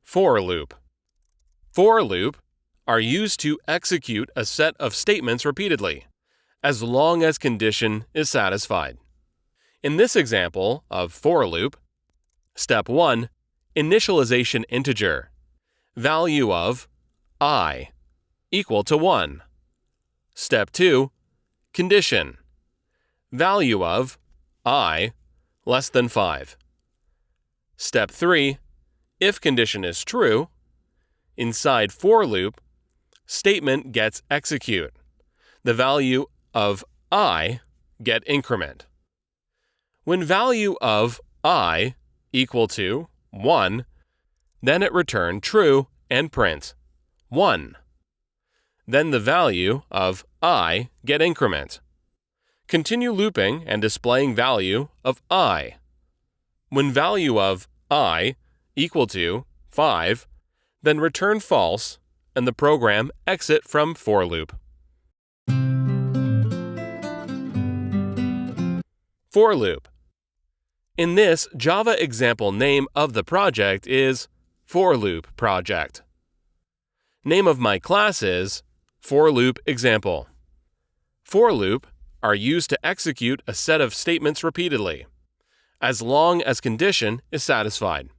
For loop. For loop are used to execute a set of statements repeatedly, as long as condition is satisfied. In this example of for loop, step 1, initialization integer, value of I equal to 1. Step 2, condition, value of I less than 5. Step 3, if condition is true, inside for loop, statement gets execute. The value of I get increment. When value of I equal to 1, then it return true and print 1. Then the value of I get increment. Continue looping and displaying value of I. When value of I equal to 5, then return false and the program exit from for loop. For loop. In this Java example, name of the project is For Loop Project. Name of my class is For Loop Example. For loop are used to execute a set of statements repeatedly, as long as condition is satisfied.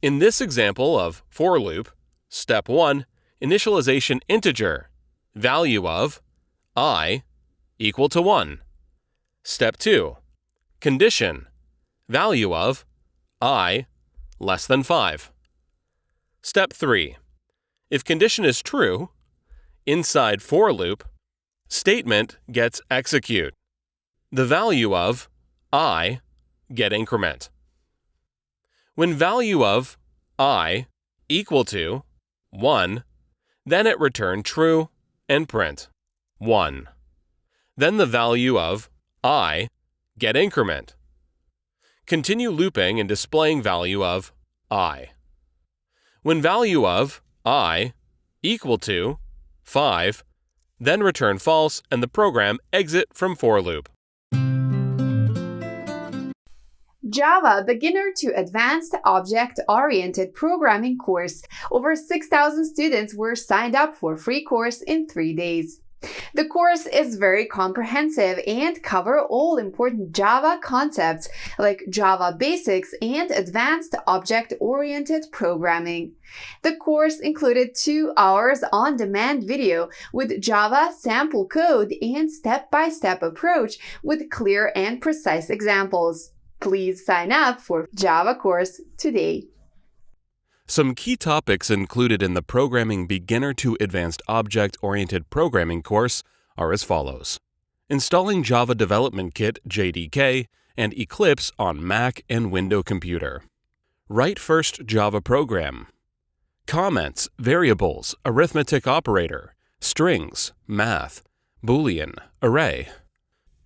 In this example of for loop, step 1, initialization integer, value of I equal to 1. Step 2, condition, value of I less than 5. Step 3, if condition is true, inside for loop, statement gets execute. The value of I get increment. When value of I equal to 1, then it return true and print 1. Then the value of I get increment. Continue looping and displaying value of I. When value of I equal to 5, then return false and the program exit from for loop. Java Beginner to Advanced Object-Oriented Programming course. Over 6,000 students were signed up for free course in 3 days. The course is very comprehensive and cover all important Java concepts like Java Basics and Advanced Object-Oriented Programming. The course included 2 hours on-demand video with Java sample code and step-by-step approach with clear and precise examples. Please sign up for Java course today. Some key topics included in the Programming Beginner to Advanced Object-Oriented Programming course are as follows. Installing Java Development Kit JDK and Eclipse on Mac and Windows computer. Write first Java program. Comments, variables, arithmetic operator, strings, math, Boolean, array.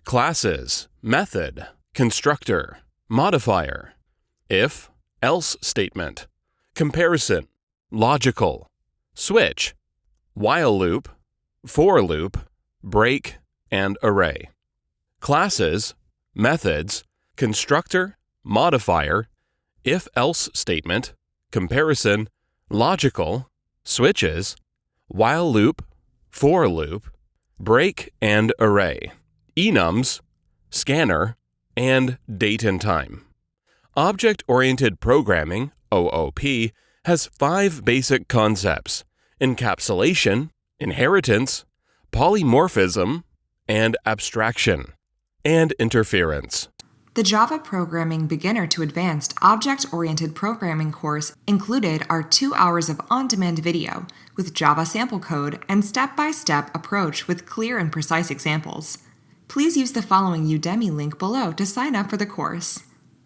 Classes, method, constructor, modifier, if, else statement, comparison, logical, switch, while loop, for loop, break, and array. Classes, methods, constructor, modifier, if-else statement, comparison, logical, switches, while loop, for loop, break and array, enums, scanner, and date and time. Object-Oriented Programming, OOP, has 5 basic concepts: encapsulation, inheritance, polymorphism, and abstraction, and interference. The Java Programming Beginner to Advanced Object-Oriented Programming course included our 2 hours of on-demand video with Java sample code and step-by-step approach with clear and precise examples. Please use the following Udemy link below to sign up for the course.